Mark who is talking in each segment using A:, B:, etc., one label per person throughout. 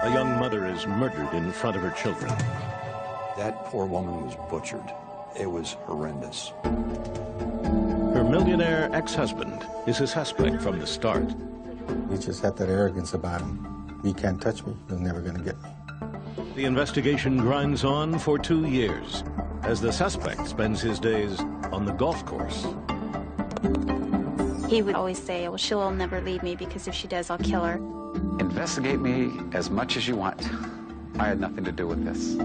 A: A young mother is murdered in front of her children.
B: That poor woman was butchered. It was horrendous.
A: Her millionaire ex-husband is a suspect from the start.
C: He just had that arrogance about him. You can't touch me. You're never going to get me.
A: The investigation grinds on for 2 years as the suspect spends his days on the golf course.
D: He would always say, well, Sheila will never leave me because if she does, I'll kill her.
E: Investigate me as much as you want. I had nothing to do with this.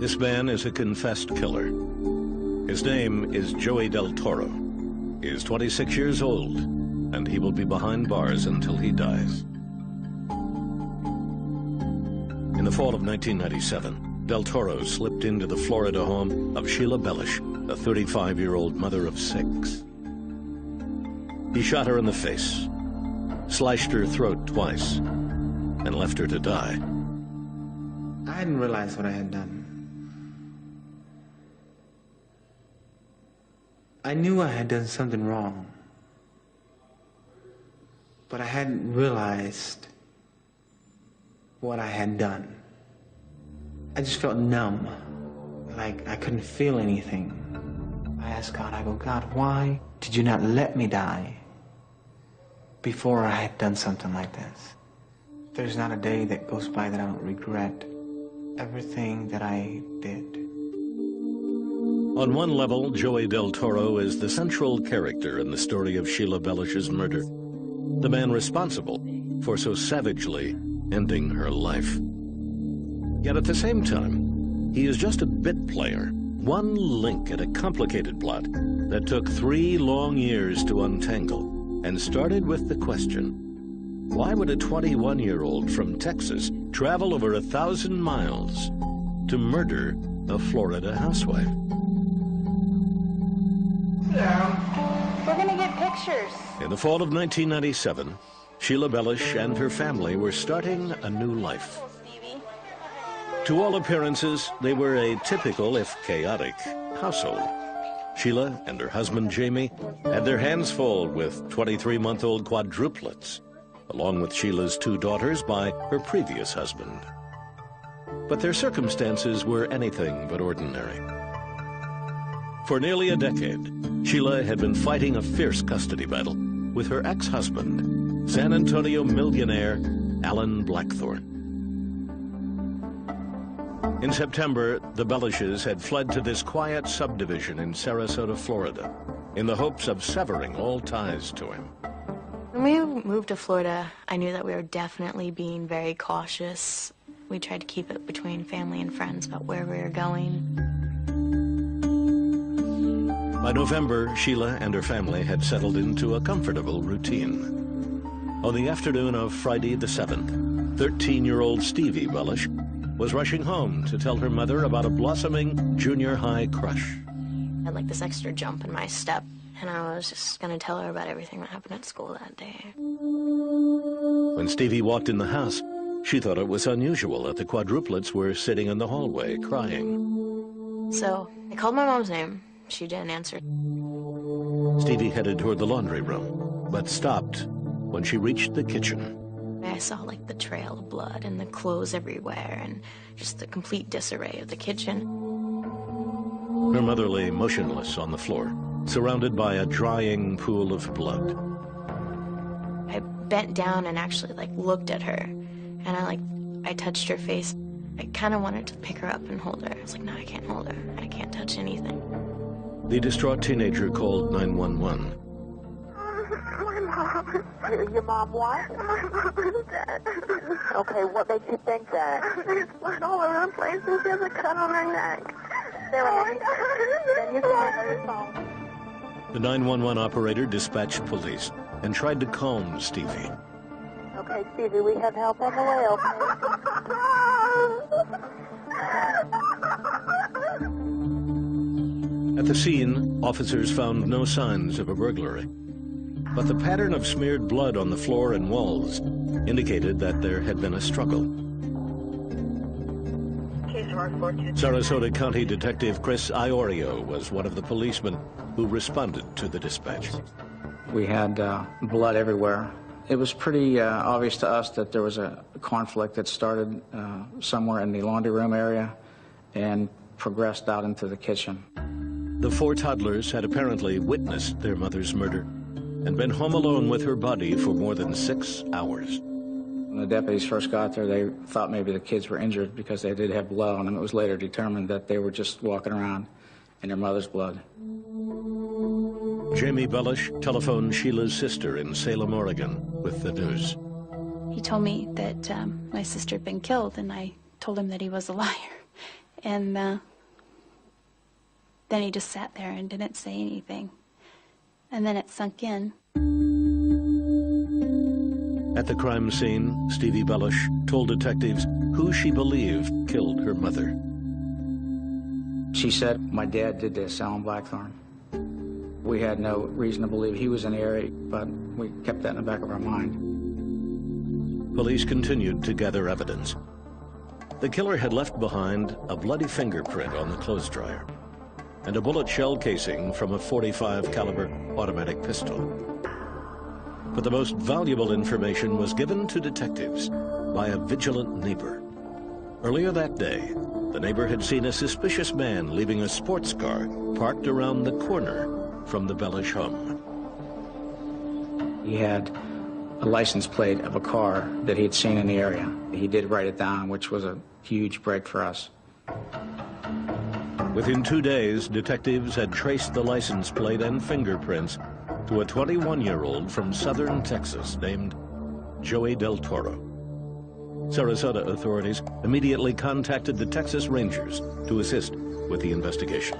A: This man is a confessed killer. His name is Joey Del Toro. He is 26 years old, and he will be behind bars until he dies. In the fall of 1997, Del Toro slipped into the Florida home of Sheila Bellush, a 35-year-old mother of 6. He shot her in the face, slashed her throat twice, and left her to die.
F: I hadn't realized what I had done. I knew I had done something wrong, but I hadn't realized what I had done. I just felt numb, like I couldn't feel anything. I asked God, I go, God, why did you not let me die before I had done something like this? There's not a day that goes by that I don't regret everything that I did.
A: On one level, Joey Del Toro is the central character in the story of Sheila Bellush's murder, the man responsible for so savagely ending her life. Yet at the same time, he is just a bit player, one link in a complicated plot that took 3 long years to untangle and started with the question, why would a 21-year-old from Texas travel over 1,000 miles to murder a Florida housewife?
D: We're gonna get pictures.
A: In the fall of 1997, Sheila Bellush and her family were starting a new life. To all appearances, they were a typical, if chaotic, household. Sheila and her husband, Jamie, had their hands full with 23-month-old quadruplets, along with Sheila's 2 daughters by her previous husband. But their circumstances were anything but ordinary. For nearly a decade, Sheila had been fighting a fierce custody battle with her ex-husband, San Antonio millionaire Alan Blackthorne. In September, the Bellushes had fled to this quiet subdivision in Sarasota, Florida, in the hopes of severing all ties to him.
G: When we moved to Florida, I knew that we were definitely being very cautious. We tried to keep it between family and friends about where we were going.
A: By November, Sheila and her family had settled into a comfortable routine. On the afternoon of Friday the 7th, 13-year-old Stevie Bellush was rushing home to tell her mother about a blossoming junior high crush.
G: I had like this extra jump in my step, and I was just going to tell her about everything that happened at school that day.
A: When Stevie walked in the house, she thought it was unusual that the quadruplets were sitting in the hallway crying.
G: So I called my mom's name. She didn't answer.
A: Stevie headed toward the laundry room, but stopped when she reached the kitchen.
G: I saw like the trail of blood and the clothes everywhere and just the complete disarray of the kitchen.
A: Her mother lay motionless on the floor, surrounded by a drying pool of blood.
G: I bent down and actually like looked at her, and I touched her face. I kind of wanted to pick her up and hold her. I was like, no, I can't hold her. I can't touch anything.
A: The distraught teenager called 911.
H: My mom. Your mom what? My mom is dead. Okay, what makes you think that? There's blood all over the place and she has a cut on her neck. Then you can your phone.
A: The 911 operator dispatched police and tried to calm Stevie.
H: Okay, Stevie, we have help on the way, okay?
A: the scene, officers found no signs of a burglary. But the pattern of smeared blood on the floor and walls indicated that there had been a struggle. Sarasota County Detective Chris Iorio was one of the policemen who responded to the dispatch.
I: We had blood everywhere. It was pretty obvious to us that there was a conflict that started somewhere in the laundry room area and progressed out into the kitchen.
A: The four toddlers had apparently witnessed their mother's murder and been home alone with her body for more than 6 hours.
I: When the deputies first got there, they thought maybe the kids were injured because they did have blood on them. It was later determined that they were just walking around in their mother's blood.
A: Jamie Bellush telephoned Sheila's sister in Salem, Oregon, with the news.
D: He told me that my sister had been killed, and I told him that he was a liar. And then he just sat there and didn't say anything. And then it sunk in.
A: At the crime scene, Stevie Bellush told detectives who she believed killed her mother.
I: She said, "My dad did this, Alan Blackthorne." We had no reason to believe he was in the area, but we kept that in the back of our mind.
A: Police continued to gather evidence. The killer had left behind a bloody fingerprint on the clothes dryer and a bullet shell casing from a .45 caliber automatic pistol. But the most valuable information was given to detectives by a vigilant neighbor. Earlier that day, the neighbor had seen a suspicious man leaving a sports car parked around the corner from the Bellush home.
I: He had a license plate of a car that he had seen in the area. He did write it down, which was a huge break for us.
A: Within 2 days, detectives had traced the license plate and fingerprints to a 21-year-old from southern Texas named Joey Del Toro. Sarasota authorities immediately contacted the Texas Rangers to assist with the investigation.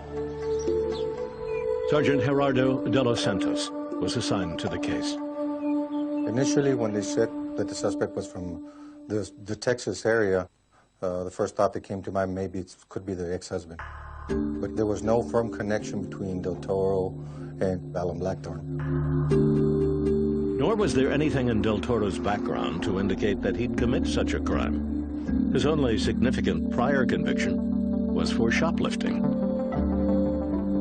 A: Sergeant Gerardo de los Santos was assigned to the case.
C: Initially, when they said that the suspect was from the Texas area, the first thought that came to mind, maybe it could be the ex-husband. But there was no firm connection between Del Toro and Alan Blackthorne.
A: Nor was there anything in Del Toro's background to indicate that he'd commit such a crime. His only significant prior conviction was for shoplifting.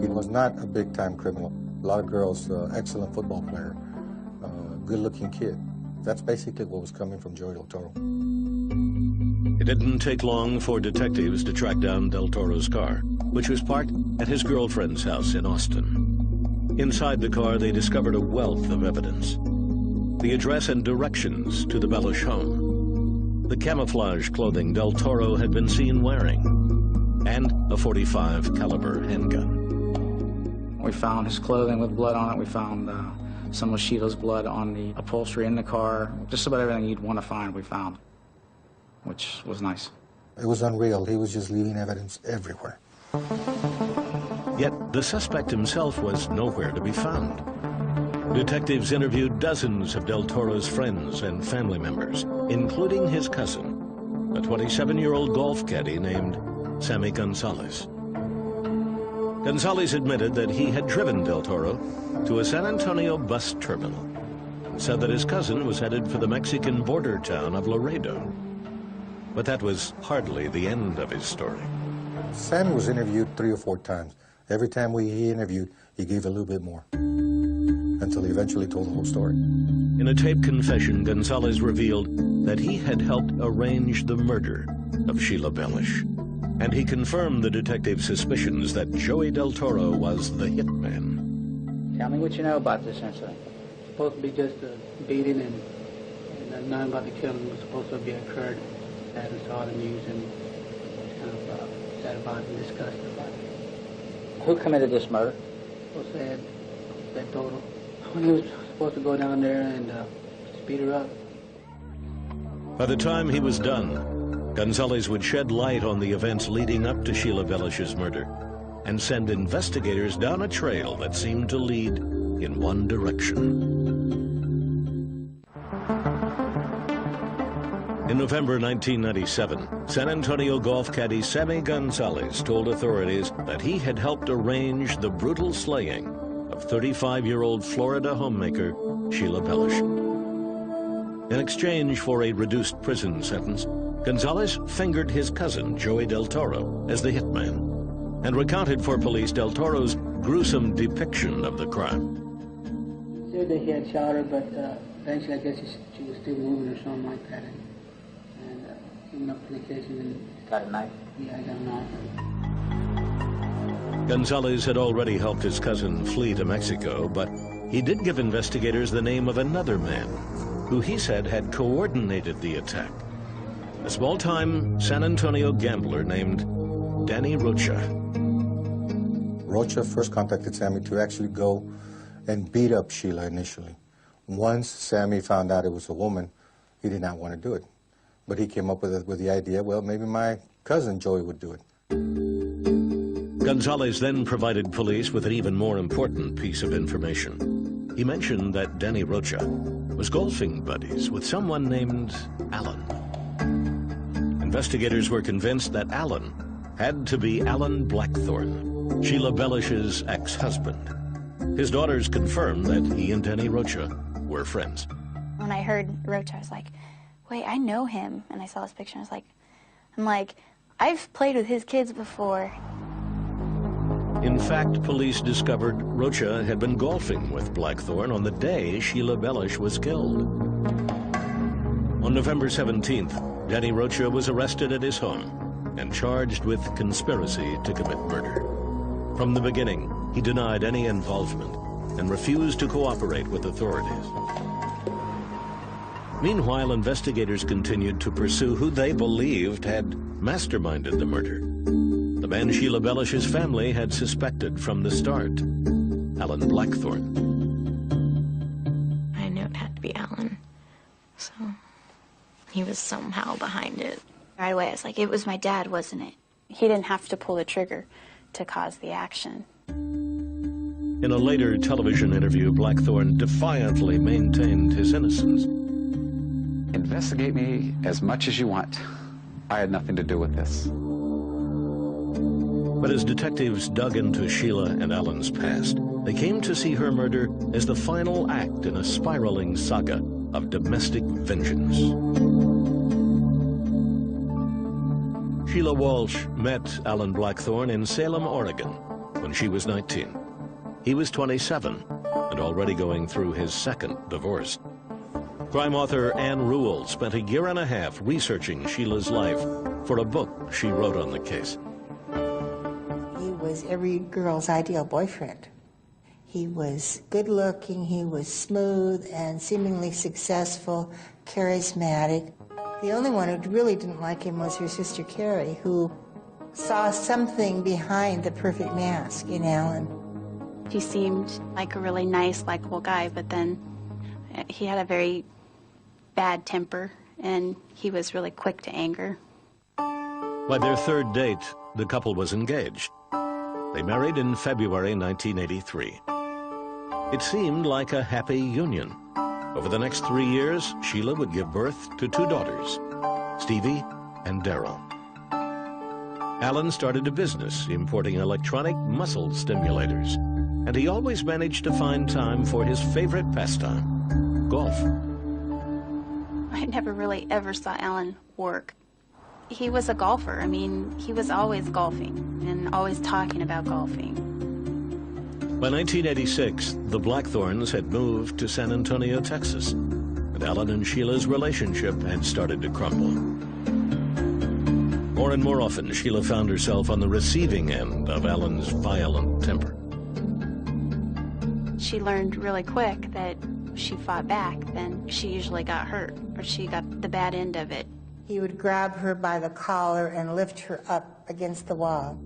C: He was not a big-time criminal. A lot of girls, excellent football player, good-looking kid. That's basically what was coming from Joey Del Toro.
A: It didn't take long for detectives to track down Del Toro's car, which was parked at his girlfriend's house in Austin. Inside the car, they discovered a wealth of evidence. The address and directions to the Bellush home, the camouflage clothing Del Toro had been seen wearing, and a .45 caliber handgun.
I: We found his clothing with blood on it. We found some of Sheila's blood on the upholstery in the car. Just about everything you'd want to find we found, which was nice.
C: It was unreal. He was just leaving evidence everywhere.
A: Yet the suspect himself was nowhere to be found. Detectives interviewed dozens of Del Toro's friends and family members, including his cousin, a 27-year-old golf caddy named Sammy Gonzalez. Gonzalez admitted that he had driven Del Toro to a San Antonio bus terminal and said that his cousin was headed for the Mexican border town of Laredo. But that was hardly the end of his story.
C: Sammy was interviewed 3 or 4 times. Every time he interviewed, he gave a little bit more, until he eventually told the whole story.
A: In a taped confession, Gonzalez revealed that he had helped arrange the murder of Sheila Bellush. And he confirmed the detective's suspicions that Joey Del Toro was the hitman.
I: Tell me what you know about this incident.
J: It's supposed to be just a beating and nothing about the killing was supposed to be occurred. I hadn't saw the news and kind of sad about it and disgusted about it.
I: Who committed this murder?
J: So sad, that total. When he was supposed to go down there and speed her up.
A: By the time he was done, Gonzalez would shed light on the events leading up to Sheila Bellush's murder and send investigators down a trail that seemed to lead in one direction. In November 1997, San Antonio golf caddy Sammy Gonzalez told authorities that he had helped arrange the brutal slaying of 35-year-old Florida homemaker Sheila Bellush. In exchange for a reduced prison sentence, Gonzalez fingered his cousin, Joey Del Toro, as the hitman, and recounted for police Del Toro's gruesome depiction of the crime.
J: He said that he had shot her, but eventually I guess she was still moving or something like that. And came up to the kitchen and... Got a knife? Yeah, I got a knife.
A: Gonzalez had already helped his cousin flee to Mexico, but he did give investigators the name of another man who he said had coordinated the attack. A small-time San Antonio gambler named Danny Rocha.
C: Rocha first contacted Sammy to actually go and beat up Sheila initially. Once Sammy found out it was a woman, he did not want to do it. But he came up with the idea, well, maybe my cousin Joey would do it.
A: Gonzalez then provided police with an even more important piece of information. He mentioned that Danny Rocha was golfing buddies with someone named Alan. Investigators were convinced that Alan had to be Alan Blackthorne, Sheila Bellush's ex-husband. His daughters confirmed that he and Danny Rocha were friends.
D: When I heard Rocha, I was like, wait, I know him. And I saw this picture, and I'm like, I've played with his kids before.
A: In fact, police discovered Rocha had been golfing with Blackthorne on the day Sheila Bellush was killed. On November 17th, Danny Rocha was arrested at his home and charged with conspiracy to commit murder. From the beginning, he denied any involvement and refused to cooperate with authorities. Meanwhile, investigators continued to pursue who they believed had masterminded the murder. The man Sheila Bellush's family had suspected from the start, Alan Blackthorne.
G: I knew it had to be Alan, so he was somehow behind it.
D: Right away, I was like, it was my dad, wasn't it? He didn't have to pull the trigger to cause the action.
A: In a later television interview, Blackthorne defiantly maintained his innocence.
E: Investigate me as much as you want. I had nothing to do with this.
A: But as detectives dug into Sheila and Alan's past, they came to see her murder as the final act in a spiraling saga of domestic vengeance. Sheila Walsh met Alan Blackthorne in Salem, Oregon, when she was 19. He was 27 and already going through his second divorce. Crime author Ann Rule spent a year and a half researching Sheila's life for a book she wrote on the case.
K: He was every girl's ideal boyfriend. He was good-looking, he was smooth and seemingly successful, charismatic. The only one who really didn't like him was her sister Carrie, who saw something behind the perfect mask in Alan.
D: He seemed like a really nice, likable guy, but then he had a very bad temper, and he was really quick to anger.
A: By their third date, the couple was engaged. They married in February 1983. It seemed like a happy union. Over the next 3 years, Sheila would give birth to 2 daughters, Stevie and Daryl. Alan started a business importing electronic muscle stimulators, and he always managed to find time for his favorite pastime, golf.
D: I never really ever saw Alan work. He was a golfer. I mean, he was always golfing and always talking about golfing.
A: By 1986, the Blackthornes had moved to San Antonio, Texas, and Alan and Sheila's relationship had started to crumble. More and more often, Sheila found herself on the receiving end of Alan's violent temper.
D: She learned really quick that if she fought back, then she usually got hurt, or she got the bad end of it.
K: He would grab her by the collar and lift her up against the wall.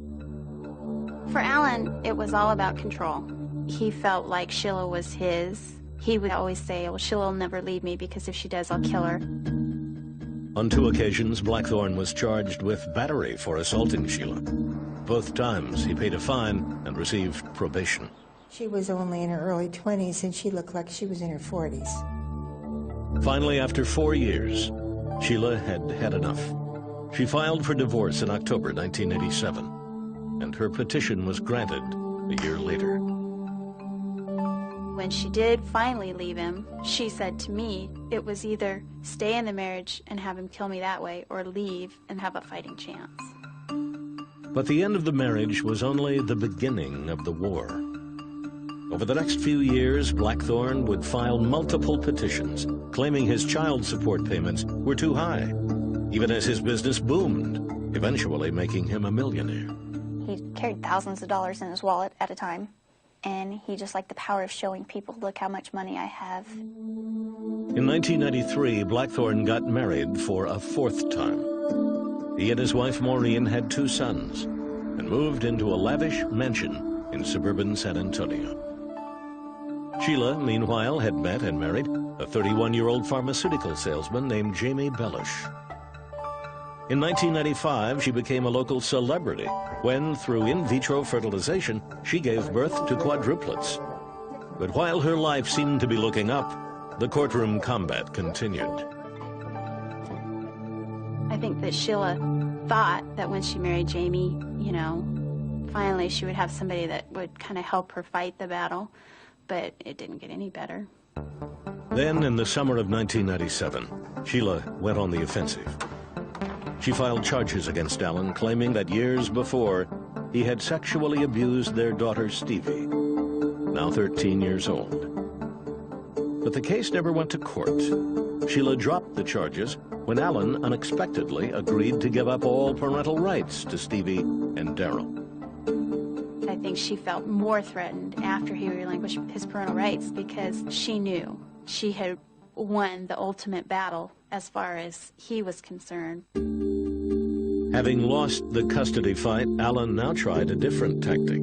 D: For Alan, it was all about control. He felt like Sheila was his. He would always say, well, Sheila will never leave me because if she does, I'll kill her.
A: On 2 occasions, Blackthorne was charged with battery for assaulting Sheila. Both times, he paid a fine and received probation.
K: She was only in her early 20s, and she looked like she was in her 40s.
A: Finally, after 4 years, Sheila had had enough. She filed for divorce in October 1987, and her petition was granted a year later.
D: When she did finally leave him, she said to me, it was either stay in the marriage and have him kill me that way, or leave and have a fighting chance.
A: But the end of the marriage was only the beginning of the war. Over the next few years, Blackthorne would file multiple petitions, claiming his child support payments were too high, even as his business boomed, eventually making him a millionaire.
L: He carried thousands of dollars in his wallet at a time, and he just liked the power of showing people, look how much money I have.
A: In 1993, Blackthorne got married for a fourth time. He and his wife Maureen had 2 sons and moved into a lavish mansion in suburban San Antonio. Sheila, meanwhile, had met and married a 31-year-old pharmaceutical salesman named Jamie Bellush. In 1995, she became a local celebrity when, through in vitro fertilization, she gave birth to quadruplets. But while her life seemed to be looking up, the courtroom combat continued.
D: I think that Sheila thought that when she married Jamie, finally she would have somebody that would kind of help her fight the battle, but it didn't get any better.
A: Then, in the summer of 1997, Sheila went on the offensive. She filed charges against Alan, claiming that years before, he had sexually abused their daughter Stevie, now 13 years old. But the case never went to court. Sheila dropped the charges when Alan unexpectedly agreed to give up all parental rights to Stevie and Daryl.
D: I think she felt more threatened after he relinquished his parental rights because she knew she had won the ultimate battle as far as he was concerned.
A: Having lost the custody fight, Alan now tried a different tactic.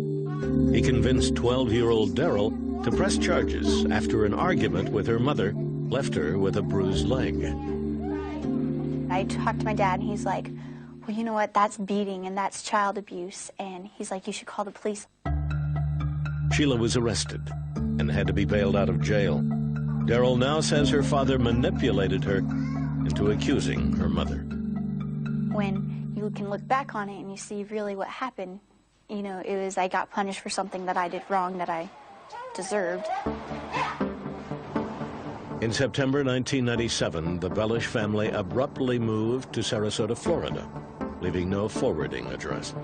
A: He convinced 12-year-old Daryl to press charges after an argument with her mother left her with a bruised leg.
L: I talked to my dad, and he's like, well, you know what, that's beating and that's child abuse, and he's like, you should call the police.
A: Sheila was arrested and had to be bailed out of jail. Daryl now says her father manipulated her into accusing her mother.
L: When you can look back on it and you see really what happened, it was I got punished for something that I did wrong that I deserved.
A: In September 1997, the Bellush family abruptly moved to Sarasota, Florida, leaving no forwarding address.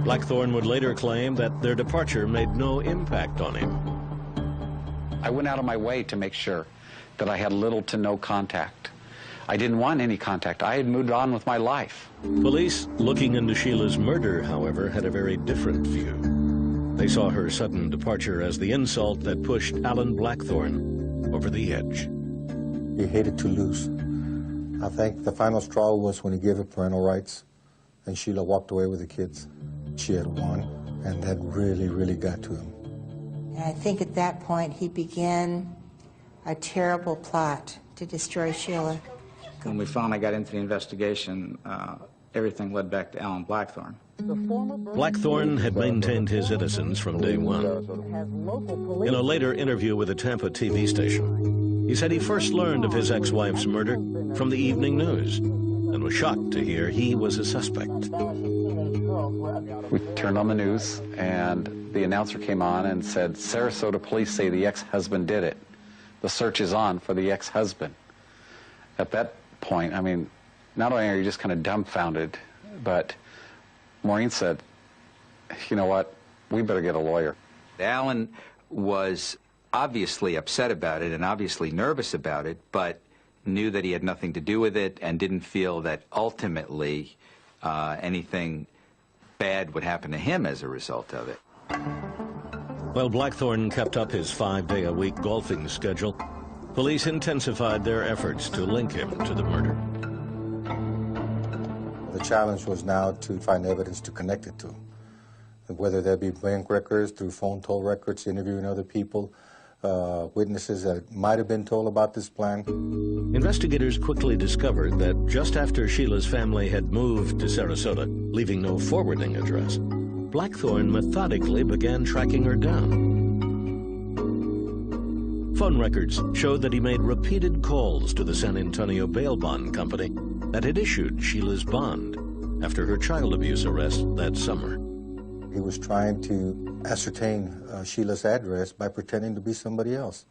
A: Blackthorne would later claim that their departure made no impact on him.
E: I went out of my way to make sure that I had little to no contact. I didn't want any contact. I had moved on with my life.
A: Police looking into Sheila's murder, however, had a very different view. They saw her sudden departure as the insult that pushed Alan Blackthorne over the edge.
C: He hated to lose. I think the final straw was when he gave her parental rights and Sheila walked away with the kids. She had won, and that really, really got to him.
K: And I think at that point he began a terrible plot to destroy Sheila.
I: When we finally got into the investigation, everything led back to Alan Blackthorne.
A: Blackthorne had maintained his innocence from day one. In a later interview with a Tampa TV station, he said he first learned of his ex-wife's murder from the evening news and was shocked to hear he was a suspect.
E: We turned on the news, and the announcer came on and said, Sarasota police say the ex-husband did it. The search is on for the ex-husband. At that point, I mean, not only are you just kind of dumbfounded, but Maureen said, you know what, we better get a lawyer.
M: Alan was obviously upset about it and obviously nervous about it, but knew that he had nothing to do with it and didn't feel that ultimately anything bad would happen to him as a result of it.
A: While Blackthorne kept up his 5-day-a-week golfing schedule, police intensified their efforts to link him to the murder.
C: The challenge was now to find evidence to connect it to, whether that be bank records, through phone toll records, interviewing other people, witnesses that might have been told about this plan.
A: Investigators quickly discovered that just after Sheila's family had moved to Sarasota, leaving no forwarding address, Blackthorne methodically began tracking her down. Phone records showed that he made repeated calls to the San Antonio bail bond company that had issued Sheila's bond after her child abuse arrest that summer.
C: He was trying to ascertain Sheila's address by pretending to be somebody else.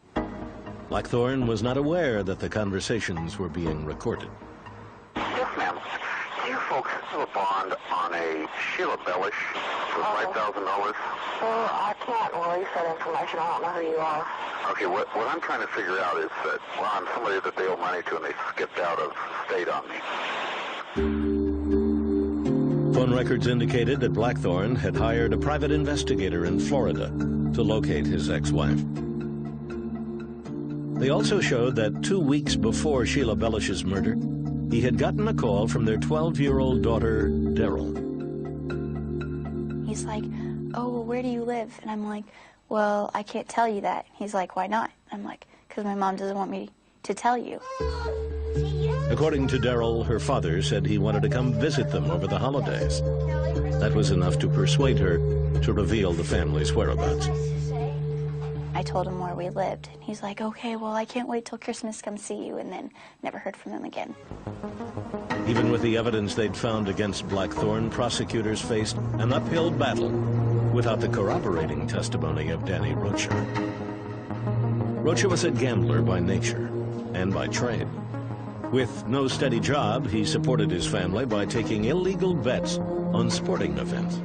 A: Blackthorne was not aware that the conversations were being recorded.
N: Yes, ma'am. Do you folks have a bond on a Sheila Bellush for $5,000?
H: Well, I can't release that information. I don't know who you are.
N: Okay, what I'm trying to figure out is that, well, I'm somebody that they owe money to and they skipped out of state on me.
A: Phone records indicated that Blackthorne had hired a private investigator in Florida to locate his ex-wife. They also showed that 2 weeks before Sheila Bellush's murder, he had gotten a call from their 12-year-old daughter, Daryl.
L: He's like, oh, well, where do you live? And I'm like, well, I can't tell you that. He's like, why not? I'm like, because my mom doesn't want me to tell you.
A: According to Daryl, her father said he wanted to come visit them over the holidays. That was enough to persuade her to reveal the family's whereabouts.
L: I told him where we lived. And he's like, okay, well, I can't wait till Christmas to come see you, and then never heard from him again.
A: Even with the evidence they'd found against Blackthorne, prosecutors faced an uphill battle without the corroborating testimony of Danny Rocha. Rocha was a gambler by nature and by trade. With no steady job, he supported his family by taking illegal bets on sporting events.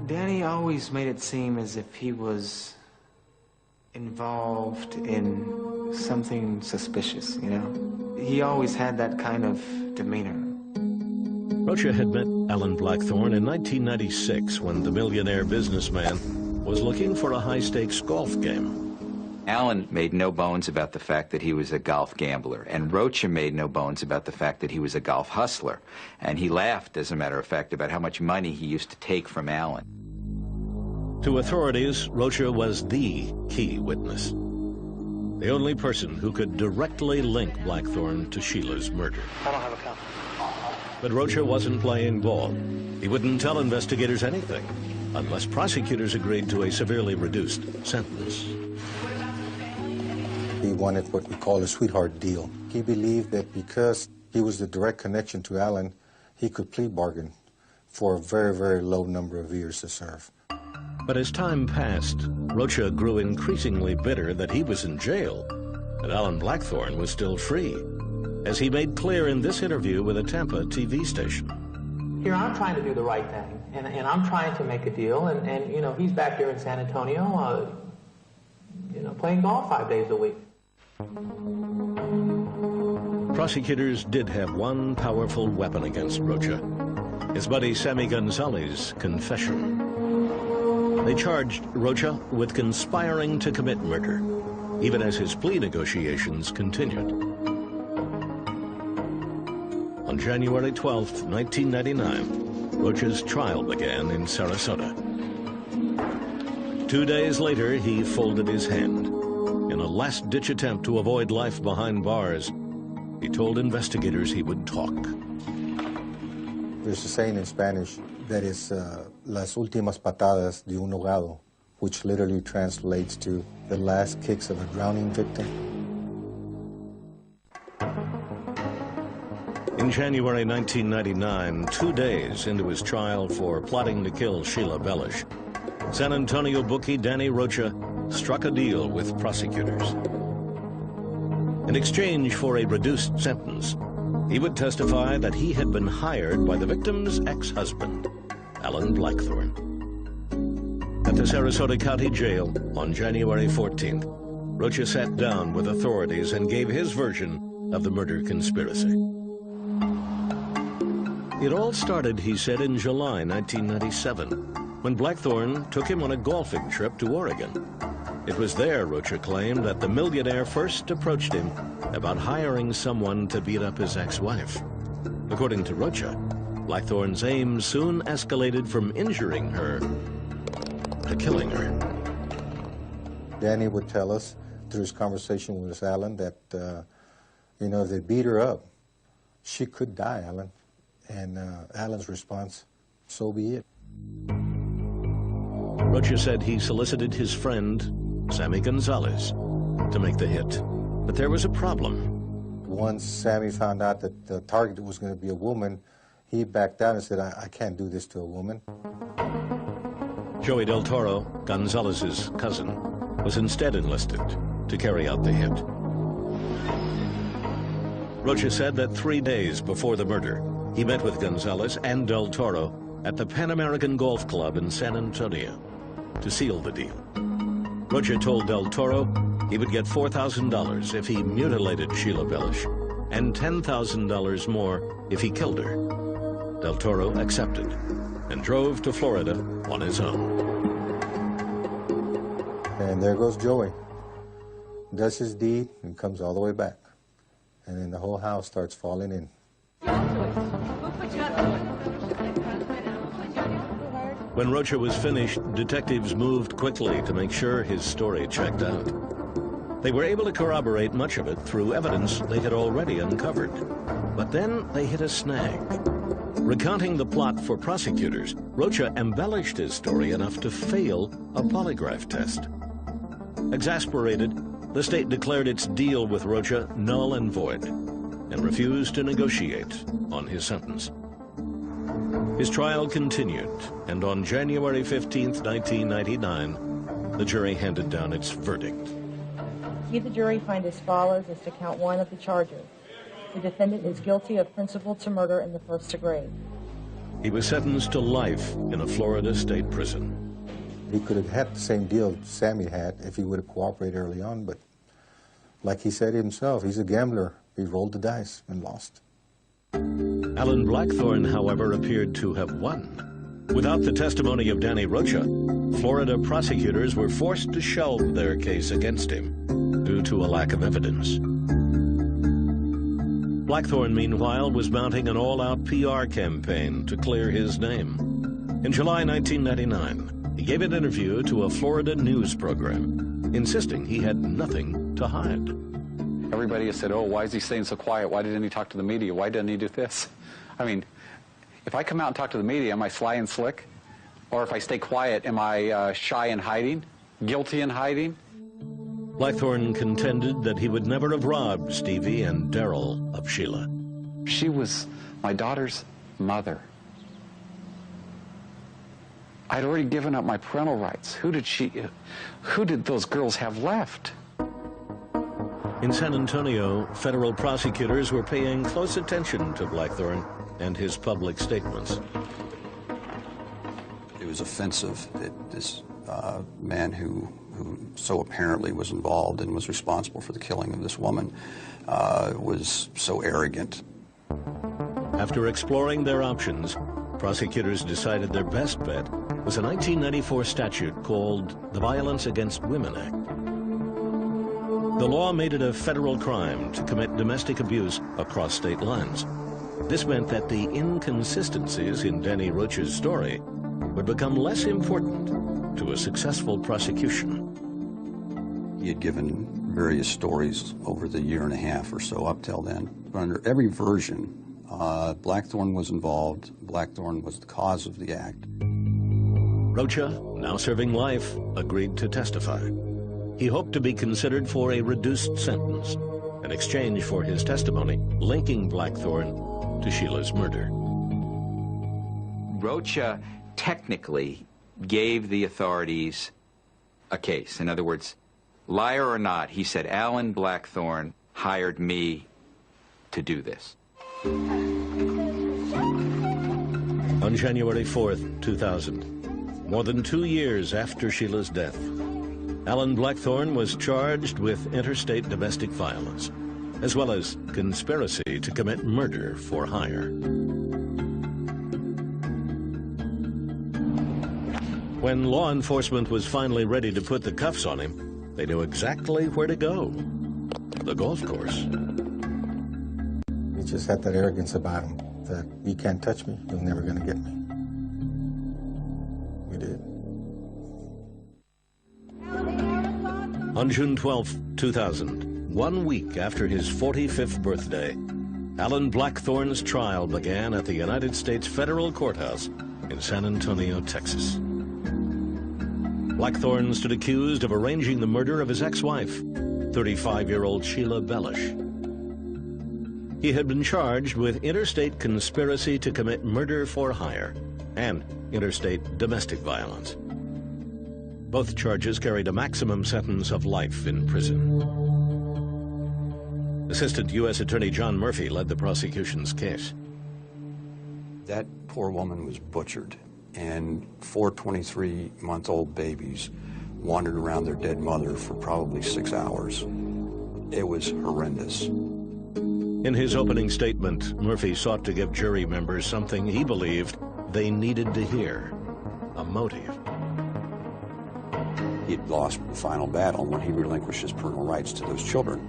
F: Danny always made it seem as if he was involved in something suspicious, you know? He always had that kind of demeanor.
A: Rocha had met Alan Blackthorne in 1996 when the millionaire businessman was looking for a high-stakes golf game.
M: Alan made no bones about the fact that he was a golf gambler, and Rocha made no bones about the fact that he was a golf hustler. And he laughed, as a matter of fact, about how much money he used to take from Alan.
A: To authorities, Rocha was the key witness, the only person who could directly link Blackthorne to Sheila's murder.
J: I don't have a copy.
A: But Rocha wasn't playing ball. He wouldn't tell investigators anything unless prosecutors agreed to a severely reduced sentence.
C: He wanted what we call a sweetheart deal. He believed that because he was the direct connection to Alan, he could plea bargain for a very, very low number of years to serve.
A: But as time passed, Rocha grew increasingly bitter that he was in jail, but Alan Blackthorne was still free, as he made clear in this interview with a Tampa TV station.
O: Here, I'm trying to do the right thing, and I'm trying to make a deal, and you know, he's back here in San Antonio, you know, playing golf 5 days a week.
A: Prosecutors did have one powerful weapon against Rocha, his buddy Sammy Gonzalez's confession. They charged Rocha with conspiring to commit murder, even as his plea negotiations continued. On January 12, 1999, Rocha's trial began in Sarasota. 2 days later, he folded his hand. In a last-ditch attempt to avoid life behind bars, he told investigators he would talk.
C: There's a saying in Spanish that is las últimas patadas de un ahogado, which literally translates to the last kicks of a drowning victim.
A: In January 1999, 2 days into his trial for plotting to kill Sheila Bellush, San Antonio bookie Danny Rocha struck a deal with prosecutors. In exchange for a reduced sentence, he would testify that he had been hired by the victim's ex-husband, Alan Blackthorne. At the Sarasota County Jail on January 14th, Rocha sat down with authorities and gave his version of the murder conspiracy. It all started, he said, in July 1997, when Blackthorne took him on a golfing trip to Oregon. It was there, Rocha claimed, that the millionaire first approached him about hiring someone to beat up his ex-wife. According to Rocha, Blackthorne's aim soon escalated from injuring her to killing her.
C: Danny would tell us through his conversation with Alan that, you know, if they beat her up, she could die, Alan. And Alan's response, so be it.
A: Rocha said he solicited his friend Sammy Gonzalez, to make the hit. But there was a problem.
C: Once Sammy found out that the target was going to be a woman, he backed down and said, I can't do this to a woman.
A: Joey Del Toro, Gonzalez's cousin, was instead enlisted to carry out the hit. Rocha said that 3 days before the murder, he met with Gonzalez and Del Toro at the Pan American Golf Club in San Antonio to seal the deal. Rocha told Del Toro he would get $4,000 if he mutilated Sheila Bellush and $10,000 more if he killed her. Del Toro accepted and drove to Florida on his own.
C: And there goes Joey. Does his deed and comes all the way back. And then the whole house starts falling in.
A: When Rocha was finished, detectives moved quickly to make sure his story checked out. They were able to corroborate much of it through evidence they had already uncovered. But then they hit a snag. Recounting the plot for prosecutors, Rocha embellished his story enough to fail a polygraph test. Exasperated, the state declared its deal with Rocha null and void and refused to negotiate on his sentence. His trial continued, and on January 15, 1999, the jury handed down its verdict.
P: See the jury find as follows as to count 1 of the charges. The defendant is guilty of principle to murder in the first degree.
A: He was sentenced to life in a Florida state prison.
C: He could have had the same deal Sammy had if he would have cooperated early on, but like he said himself, he's a gambler. He rolled the dice and lost.
A: Alan Blackthorne, however, appeared to have won. Without the testimony of Danny Rocha, Florida prosecutors were forced to shelve their case against him due to a lack of evidence. Blackthorne, meanwhile, was mounting an all-out PR campaign to clear his name. In July 1999, he gave an interview to a Florida news program, insisting he had nothing to hide.
E: Everybody has said, oh, why is he staying so quiet? Why didn't he talk to the media? Why didn't he do this? I mean, if I come out and talk to the media, am I sly and slick? Or if I stay quiet, am I shy and hiding? Guilty and hiding?
A: Blackthorne contended that he would never have robbed Stevie and Daryl of Sheila.
E: She was my daughter's mother. I'd already given up my parental rights. Who did those girls have left?
A: In San Antonio, federal prosecutors were paying close attention to Blackthorne and his public statements.
B: It was offensive that this man who so apparently was involved and was responsible for the killing of this woman was so arrogant.
A: After exploring their options, prosecutors decided their best bet was a 1994 statute called the Violence Against Women Act. The law made it a federal crime to commit domestic abuse across state lines. This meant that the inconsistencies in Danny Rocha's story would become less important to a successful prosecution.
B: He had given various stories over the year and a half or so up till then. But under every version, Blackthorne was involved. Blackthorne was the cause of the act.
A: Rocha, now serving life, agreed to testify. He hoped to be considered for a reduced sentence in exchange for his testimony linking Blackthorne to Sheila's murder.
M: Rocha technically gave the authorities a case. In other words, liar or not, he said, Alan Blackthorne hired me to do this.
A: On January 4th, 2000, more than 2 years after Sheila's death, Alan Blackthorne was charged with interstate domestic violence, as well as conspiracy to commit murder for hire. When law enforcement was finally ready to put the cuffs on him, they knew exactly where to go: the golf course.
C: He just had that arrogance about him that you can't touch me, you're never going to get me. We did.
A: On June 12, 2000, 1 week after his 45th birthday, Alan Blackthorne's trial began at the United States Federal Courthouse in San Antonio, Texas. Blackthorn stood accused of arranging the murder of his ex-wife, 35-year-old Sheila Bellush. He had been charged with interstate conspiracy to commit murder for hire and interstate domestic violence. Both charges carried a maximum sentence of life in prison. Assistant U.S. Attorney John Murphy led the prosecution's case.
B: That poor woman was butchered, and 4 23-month-old babies wandered around their dead mother for probably 6 hours. It was horrendous.
A: In his opening statement, Murphy sought to give jury members something he believed they needed to hear: a motive.
B: He'd lost the final battle when he relinquished his parental rights to those children.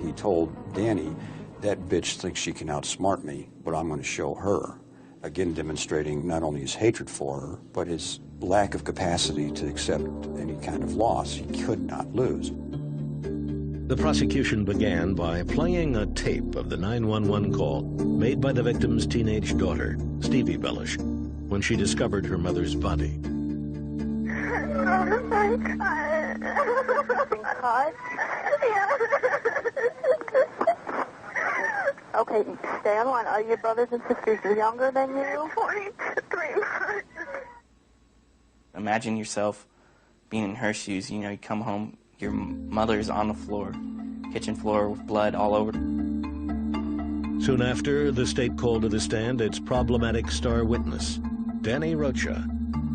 B: He told Danny, "That bitch thinks she can outsmart me, but I'm going to show her." Again, demonstrating not only his hatred for her, but his lack of capacity to accept any kind of loss. He could not lose.
A: The prosecution began by playing a tape of the 911 call made by the victim's teenage daughter, Stevie Bellush, when she discovered her mother's body.
H: Okay, stay on line. Are your brothers and sisters younger than you? 43 months.
Q: Imagine yourself being in her shoes. You know, you come home, your mother's on the floor, kitchen floor with blood all over.
A: Soon after, the state called to the stand its problematic star witness, Danny Rocha,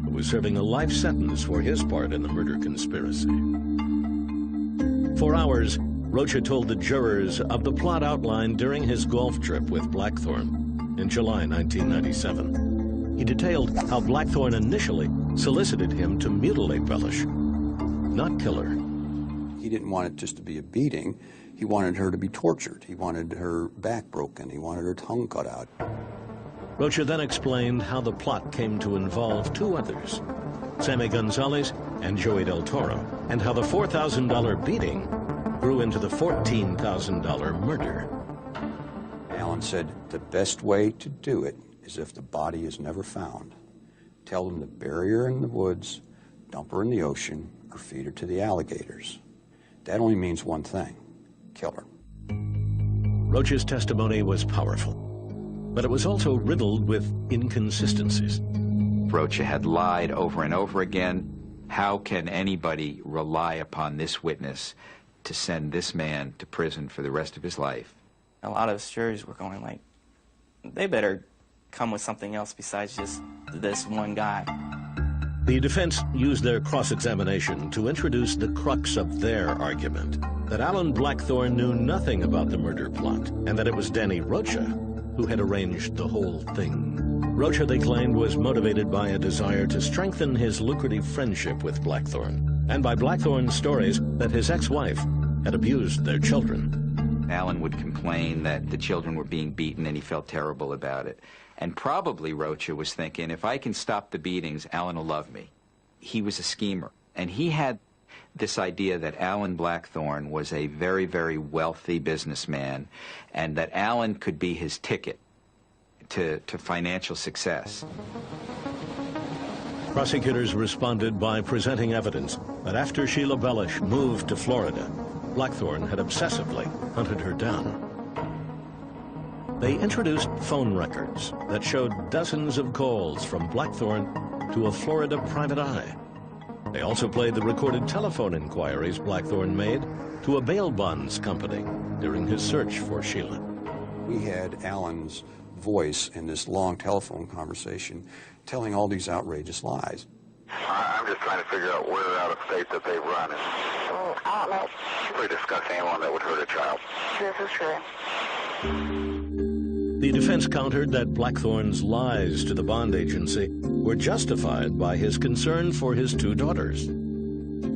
A: who was serving a life sentence for his part in the murder conspiracy. For hours, Rocha told the jurors of the plot outlined during his golf trip with Blackthorn in July 1997. He detailed how Blackthorn initially solicited him to mutilate Bellush, not kill her.
B: He didn't want it just to be a beating. He wanted her to be tortured. He wanted her back broken. He wanted her tongue cut out.
A: Rocha then explained how the plot came to involve two others, Sammy Gonzalez and Joey Del Toro, and how the $4,000 beating grew into the $14,000 murder.
B: Alan said, "The best way to do it is if the body is never found. Tell them to bury her in the woods, dump her in the ocean, or feed her to the alligators. That only means one thing: kill her."
A: Rocha's testimony was powerful, but it was also riddled with inconsistencies.
M: Rocha had lied over and over again. How can anybody rely upon this witness to send this man to prison for the rest of his life?
Q: A lot of us jurors were going like, they better come with something else besides just this one guy.
A: The defense used their cross-examination to introduce the crux of their argument, that Alan Blackthorn knew nothing about the murder plot, and that it was Danny Rocha who had arranged the whole thing. Rocha, they claimed, was motivated by a desire to strengthen his lucrative friendship with Blackthorn, and by Blackthorn's stories that his ex-wife had abused their children.
M: Alan would complain that the children were being beaten and he felt terrible about it. And probably Rocha was thinking, if I can stop the beatings, Alan will love me. He was a schemer. And he had this idea that Alan Blackthorn was a very, very wealthy businessman and that Alan could be his ticket to financial success.
A: Prosecutors responded by presenting evidence that after Sheila Bellush moved to Florida, Blackthorn had obsessively hunted her down. They introduced phone records that showed dozens of calls from Blackthorn to a Florida private eye. They also played the recorded telephone inquiries Blackthorn made to a bail bonds company during his search for Sheila.
B: We had Alan's voice in this long telephone conversation telling all these outrageous lies.
N: I'm just trying to figure out where out of state that they run.
H: I don't know.
N: Really discuss anyone that would hurt a child.
H: This is true.
A: The defense countered that Blackthorn's lies to the bond agency were justified by his concern for his two daughters.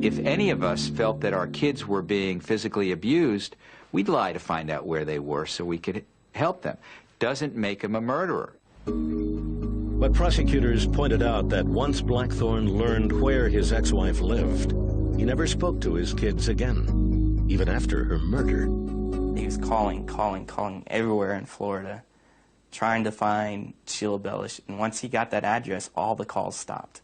M: If any of us felt that our kids were being physically abused, we'd lie to find out where they were so we could help them. Doesn't make him a murderer.
A: But prosecutors pointed out that once Blackthorn learned where his ex-wife lived, he never spoke to his kids again, even after her murder.
Q: He was calling everywhere in Florida, trying to find Sheila Bellush. And once he got that address, all the calls stopped.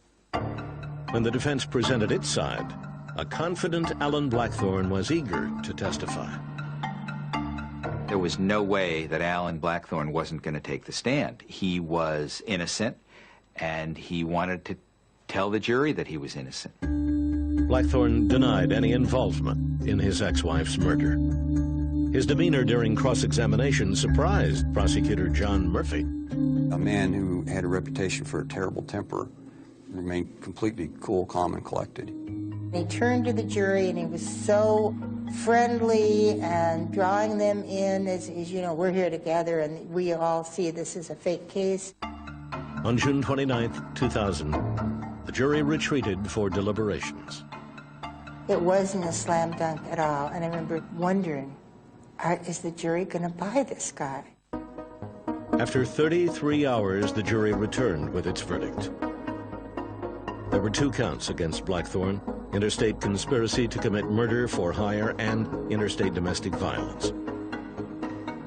A: When the defense presented its side, a confident Alan Blackthorne was eager to testify.
M: There was no way that Alan Blackthorne wasn't going to take the stand. He was innocent, and he wanted to tell the jury that he was innocent.
A: Blackthorne denied any involvement in his ex-wife's murder. His demeanor during cross-examination surprised prosecutor John Murphy.
B: A man who had a reputation for a terrible temper remained completely cool, calm, and collected.
K: He turned to the jury and he was so friendly and drawing them in as you know, we're here together and we all see this is a fake case.
A: On June 29, 2000, the jury retreated for deliberations.
K: It wasn't a slam dunk at all, and I remember wondering, is the jury going to buy this guy?
A: After 33 hours, the jury returned with its verdict. There were 2 counts against Blackthorne: interstate conspiracy to commit murder for hire and interstate domestic violence.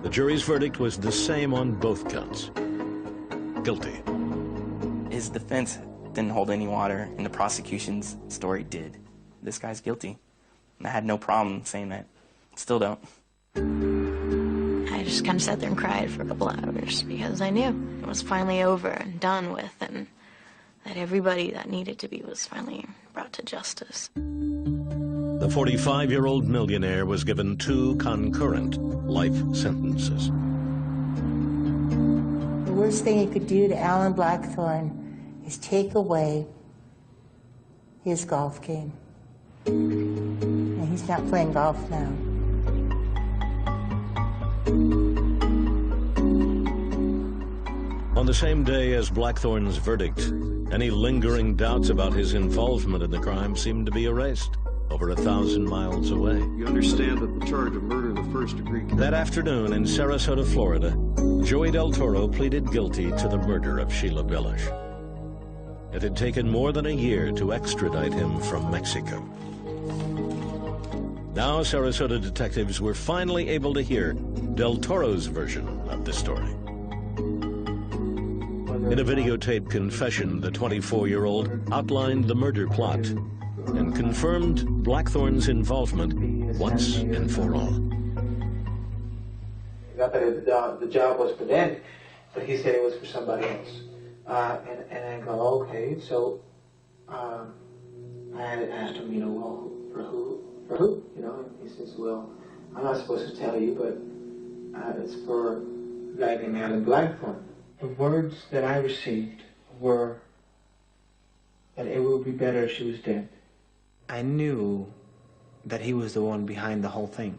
A: The jury's verdict was the same on both counts: guilty.
Q: His defense didn't hold any water, and the prosecution's story did. This guy's guilty. And I had no problem saying that. Still don't.
G: I just kind of sat there and cried for a couple hours because I knew it was finally over and done with, and that everybody that needed to be was finally brought to justice.
A: The 45-year-old millionaire was given 2 concurrent life sentences.
K: The worst thing you could do to Alan Blackthorne is take away his golf game. And he's not playing golf now.
A: On the same day as Blackthorne's verdict, any lingering doubts about his involvement in the crime seemed to be erased over 1,000 miles away.
R: You understand that the charge of murder in the first degree...
A: That afternoon in Sarasota, Florida, Joey Del Toro pleaded guilty to the murder of Sheila Bellush. It had taken more than a year to extradite him from Mexico. Now Sarasota detectives were finally able to hear Del Toro's version of the story. In a videotaped confession, the 24-year-old outlined the murder plot and confirmed Blackthorne's involvement once and for all.
F: Not that the job was for them, but he said it was for somebody else. And I go, okay, so I asked him, well, for who? And he says, well, I'm not supposed to tell you, but it's for a guy named Alan Blackthorne. The words that I received were that it would be better if she was dead. I knew that he was the one behind the whole thing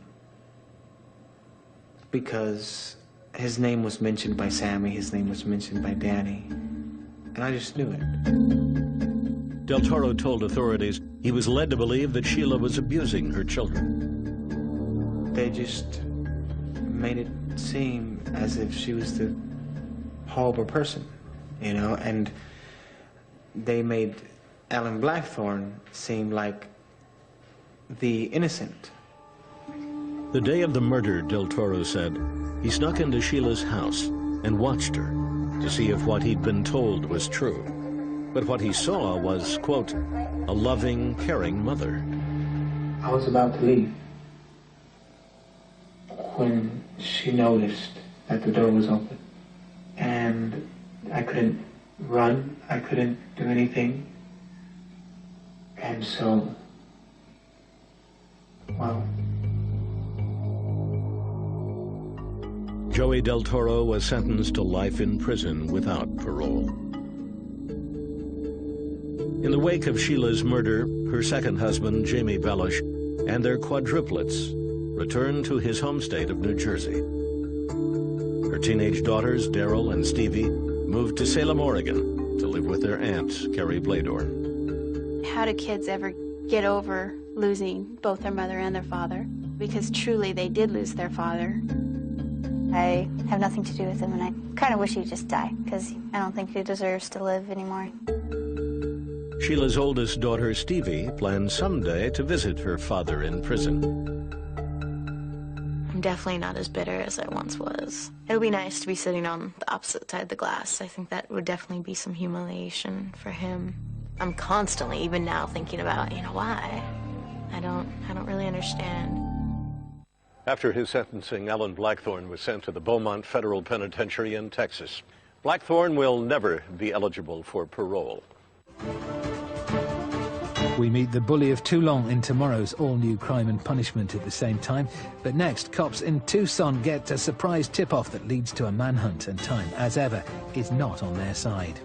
F: because his name was mentioned by Sammy, his name was mentioned by Danny, and I just knew it.
A: Del Toro told authorities he was led to believe that Sheila was abusing her children.
F: They just made it seem as if she was the horrible person, and they made Alan Blackthorne seem like the innocent.
A: The day of the murder, Del Toro said, he snuck into Sheila's house and watched her to see if what he'd been told was true. But what he saw was, quote, a loving, caring mother.
F: I was about to leave when she noticed that the door was open. And I couldn't run, I couldn't do anything. And so, well.
A: Joey Del Toro was sentenced to life in prison without parole. In the wake of Sheila's murder, her second husband, Jamie Bellush, and their quadruplets returned to his home state of New Jersey. Her teenage daughters, Daryl and Stevie, moved to Salem, Oregon to live with their aunt, Carrie Blador.
D: How do kids ever get over losing both their mother and their father? Because truly they did lose their father.
L: I have nothing to do with him, and I kind of wish he'd just die, because I don't think he deserves to live anymore.
A: Sheila's oldest daughter, Stevie, plans someday to visit her father in prison.
G: I'm definitely not as bitter as I once was. It would be nice to be sitting on the opposite side of the glass. I think that would definitely be some humiliation for him. I'm constantly, even now, thinking about, why? I don't really understand.
A: After his sentencing, Alan Blackthorne was sent to the Beaumont Federal Penitentiary in Texas. Blackthorne will never be eligible for parole.
S: We meet the bully of Toulon in tomorrow's all-new Crime and Punishment at the same time. But next, cops in Tucson get a surprise tip-off that leads to a manhunt, and time, as ever, is not on their side.